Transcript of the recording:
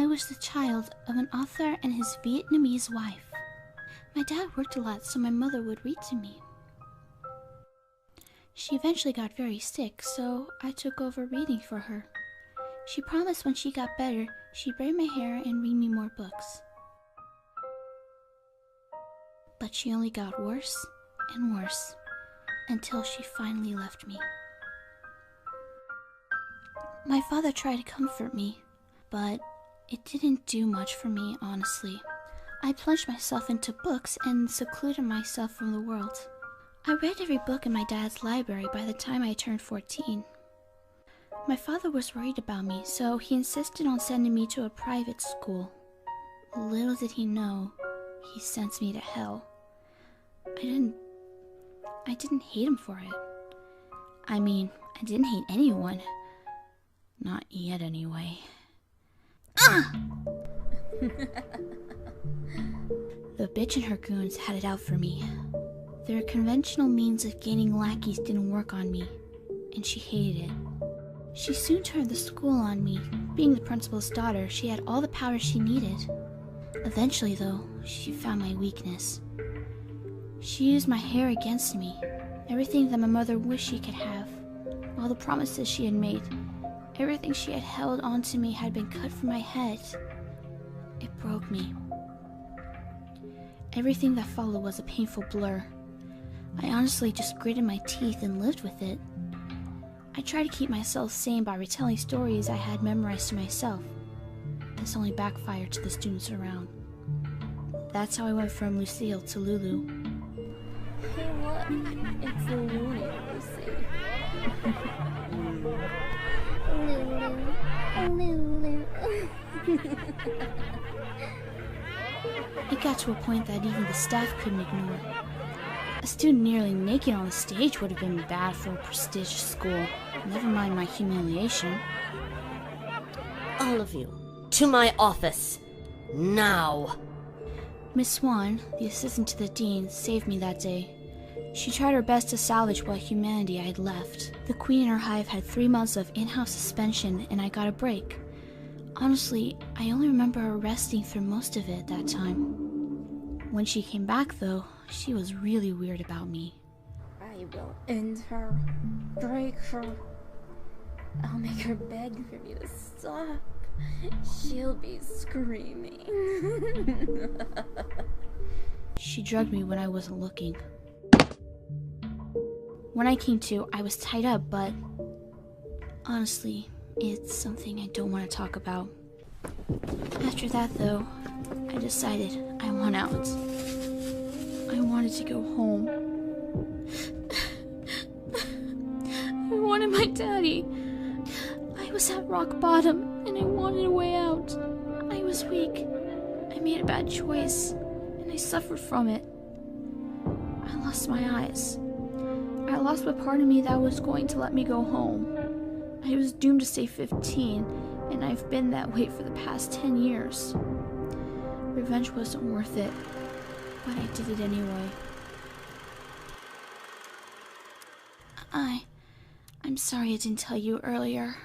I was the child of an author and his Vietnamese wife. My dad worked a lot, so my mother would read to me. She eventually got very sick, so I took over reading for her. She promised when she got better, she'd braid my hair and read me more books. But she only got worse and worse, until she finally left me. My father tried to comfort me, but it didn't do much for me, honestly. I plunged myself into books and secluded myself from the world. I read every book in my dad's library by the time I turned 14. My father was worried about me, so he insisted on sending me to a private school. Little did he know, he sent me to hell. I didn't hate him for it. I mean, I didn't hate anyone. Not yet, anyway. The bitch and her goons had it out for me. Their conventional means of gaining lackeys didn't work on me, and she hated it. She soon turned the school on me. Being the principal's daughter, she had all the power she needed. Eventually, though, she found my weakness. She used my hair against me. Everything that my mother wished she could have. All the promises she had made. Everything she had held onto me had been cut from my head. It broke me. Everything that followed was a painful blur. I honestly just gritted my teeth and lived with it. I tried to keep myself sane by retelling stories I had memorized to myself. This only backfired to the students around. That's how I went from Lucille to Lulu. Hey look, it's Lulu, Lucy. Lulu. It got to a point that even the staff couldn't ignore. A student nearly naked on the stage would have been bad for a prestigious school. Never mind my humiliation. All of you, to my office. Now! Miss Swan, the assistant to the dean, saved me that day. She tried her best to salvage what humanity I had left. The queen in her hive had 3 months of in-house suspension, and I got a break. Honestly, I only remember her resting through most of it that time. When she came back, though, she was really weird about me. I will end her, break her. I'll make her beg for me to stop. She'll be screaming. She drugged me when I wasn't looking. When I came to, I was tied up, but honestly, it's something I don't want to talk about. After that, though, I decided I want out. I wanted to go home. I wanted my daddy. I was at rock bottom, and I wanted a way out. I was weak. I made a bad choice, and I suffered from it. I lost my eyes. I lost the part of me that was going to let me go home. I was doomed to stay 15, and I've been that way for the past 10 years. Revenge wasn't worth it, but I did it anyway. I'm sorry I didn't tell you earlier.